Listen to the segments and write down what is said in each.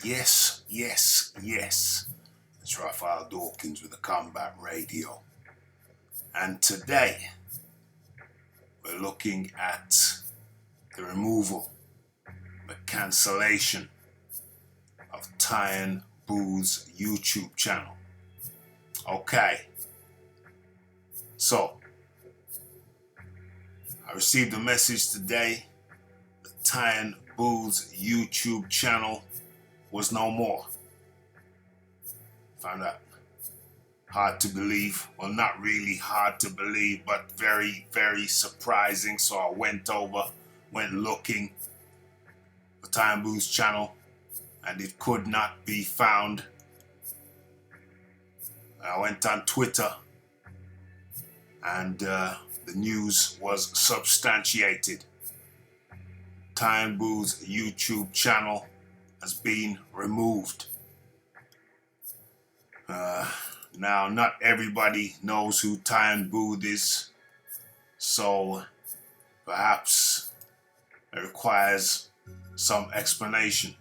Yes, yes, yes. It's Raphael Dawkins with the Combat Radio. And today, we're looking at the removal, the cancellation of Tyan Booth's YouTube channel. Okay. So, I received a message today that Tyan Booth's YouTube channel was no more. Found that hard to believe. Well, not really hard to believe, but very, very surprising. So I went looking for Tyan Booth's channel, and it could not be found. I went on Twitter, and the news was substantiated. Tyan Booth's YouTube channel has been removed. Now, not everybody knows who Tyan Booth is, so perhaps it requires some explanation.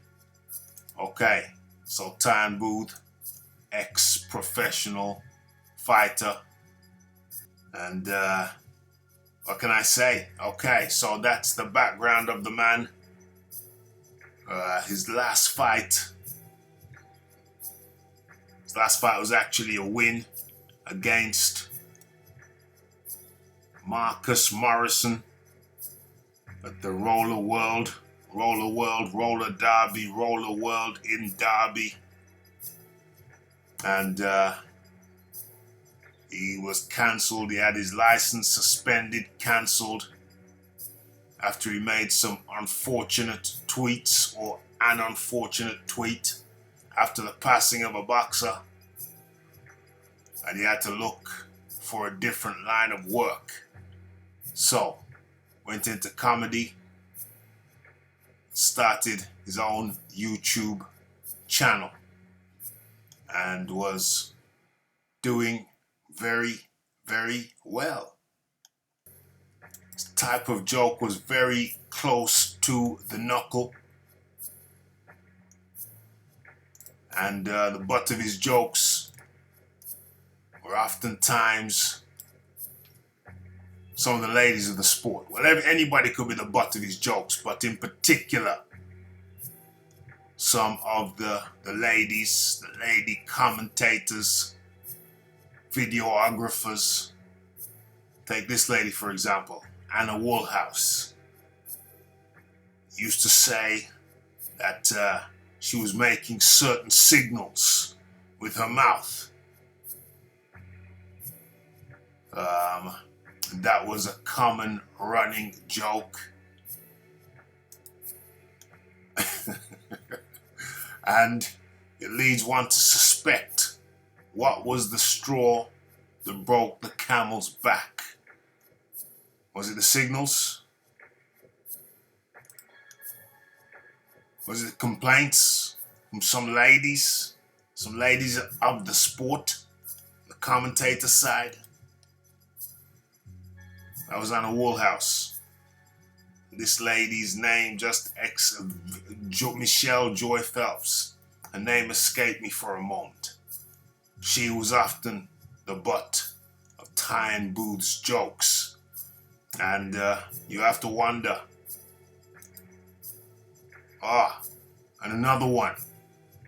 Okay, so Tyan Booth, ex-professional fighter, and what can I say? Okay, so that's the background of the man. His last fight was actually a win against Marcus Morrison at the Roller World in Derby. And he was cancelled. He had his license suspended, cancelled, after he made some unfortunate tweets, or an unfortunate tweet, after the passing of a boxer, and he had to look for a different line of work. So, went into comedy, started his own YouTube channel, and was doing very, very well. His type of joke was very close to the knuckle, and the butt of his jokes were oftentimes some of the ladies of the sport. Well, anybody could be the butt of his jokes, but in particular, some of the ladies, the lady commentators, videographers. Take this lady, for example, Anna Woolhouse. Used to say that she was making certain signals with her mouth. That was a common running joke. And it leads one to suspect, what was the straw that broke the camel's back? Was it the signals? Was it complaints from some ladies of the sport, the commentator side? That was Anna Woolhouse. This lady's name Michelle Joy Phelps. Her name escaped me for a moment. She was often the butt of Tyan Booth's jokes. And you have to wonder. And another one.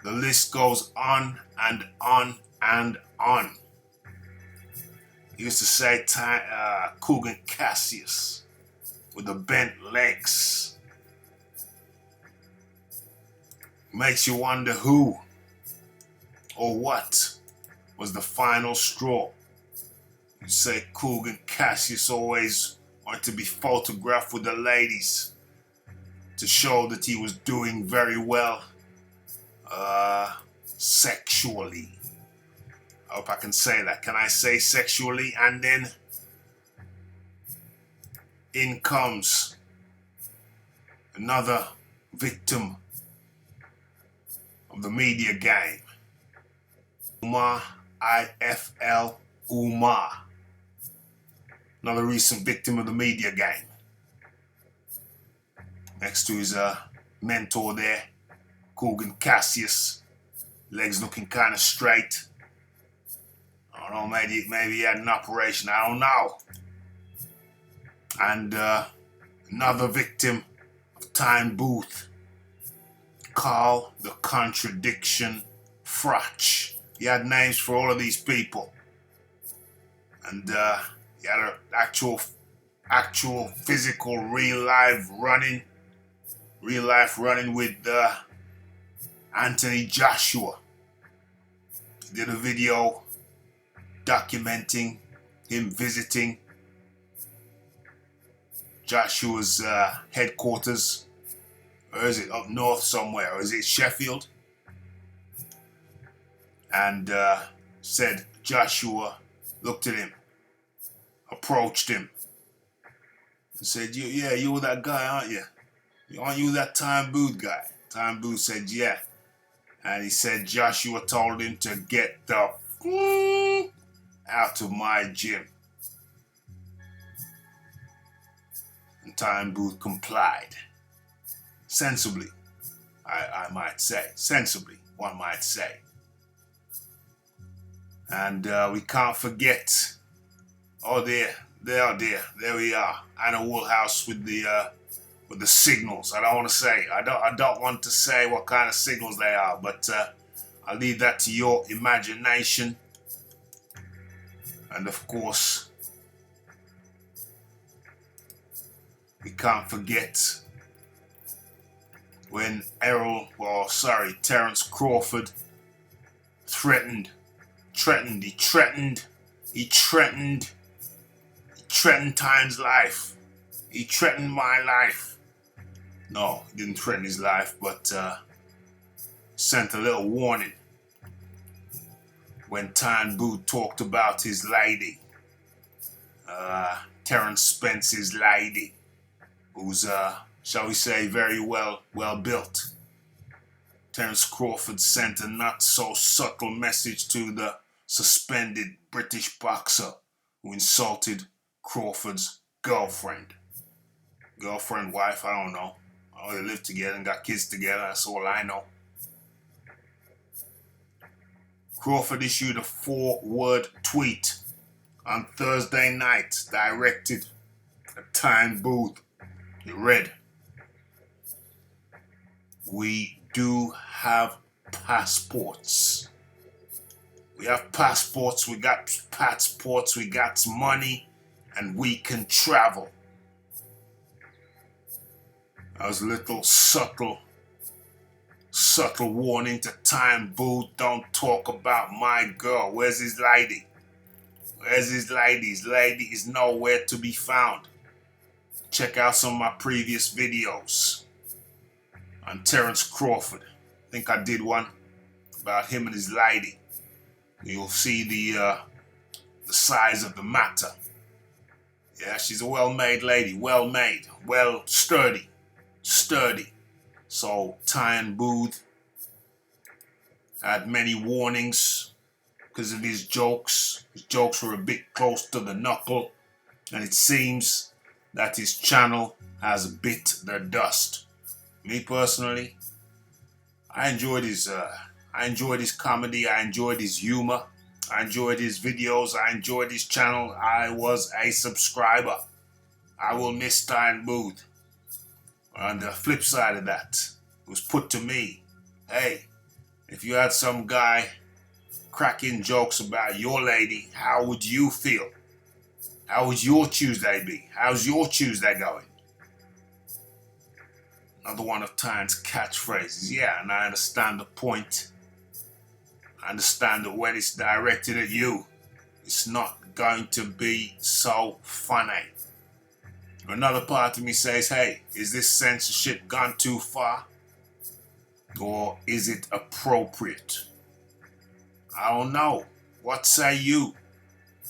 The list goes on and on and on. He used to say Cougar Cassius with the bent legs. Makes you wonder who or what was the final straw. You say Cougar Cassius always wanted to be photographed with the ladies to show that he was doing very well sexually. I hope I can say that. Can I say sexually? And then in comes another victim of the media game. Umar, I-F-L, Umar. Another recent victim of the media game. Next to his mentor there, Coogan Cassius, legs looking kind of straight. I don't know, maybe he had an operation, I don't know. And another victim of Tyan Booth, Carl the Contradiction Frotch. He had names for all of these people. And he had an actual physical real life running with Anthony Joshua. He did a video documenting him visiting Joshua's headquarters, or is it up north somewhere, or is it Sheffield? And said Joshua looked at him, approached him, and said, "Yeah, you were that guy, aren't you? Aren't you that Tyan Booth guy?" Tyan Booth said, "Yeah." And he said Joshua told him to get the out of my gym. And Tyan Booth complied. Sensibly, I might say. Sensibly, one might say. And we can't forget, oh there we are, Anna Woolhouse with the signals. I don't want to say what kind of signals they are, but I'll leave that to your imagination. And of course, we can't forget when Terence Crawford threatened Tyan's life. He threatened my life. No, he didn't threaten his life, but sent a little warning when Tyan Booth talked about his lady, Terence Spence's lady, who's, shall we say, very well built. Terence Crawford sent a not so subtle message to the suspended British boxer who insulted Crawford's girlfriend, wife, I don't know. Oh, they live together and got kids together, that's all I know. Crawford issued a 4-word tweet on Thursday night directed at Tyan Booth. It read, "We do have passports. We have passports, we got money, and we can travel." That was a little subtle warning to Tyan Booth. Don't talk about my girl. Where's his lady? His lady is nowhere to be found. Check out some of my previous videos on Terence Crawford. I think I did one about him and his lady. You'll see the size of the matter. Yeah, she's a well-made lady, sturdy. So Tyan Booth had many warnings because of his jokes. His jokes were a bit close to the knuckle, and it seems that his channel has bit the dust. Me personally, I enjoyed his comedy, I enjoyed his humor, I enjoyed his videos, I enjoyed his channel. I was a subscriber. I will miss Tyan Booth. On the flip side of that, it was put to me, hey, if you had some guy cracking jokes about your lady, how would you feel? How would your Tuesday be? How's your Tuesday going? Another one of Tyan's catchphrases. Yeah, and I understand the point. I understand that when it's directed at you, it's not going to be so funny. Another part of me says, hey, is this censorship gone too far? Or is it appropriate? I don't know. What say you?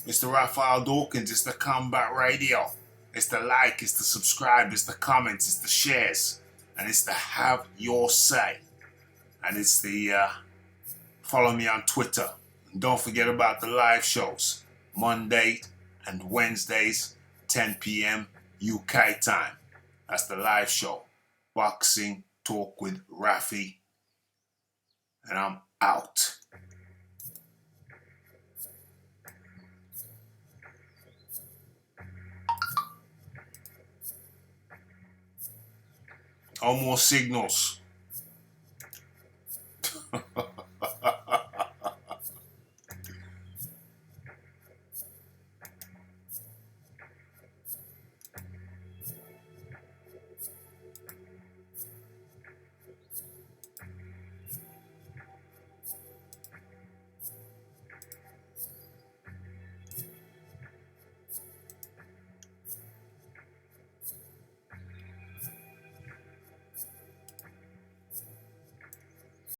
Mr. Raphael Dawkins, it's the Combat Radio. It's the like, it's the subscribe, it's the comments, it's the shares, and it's the have your say. And it's the follow me on Twitter. And don't forget about the live shows. Monday and Wednesdays, 10 p.m. UK time. That's the live show. Boxing Talk with Rafi. and I'm out. No more signals.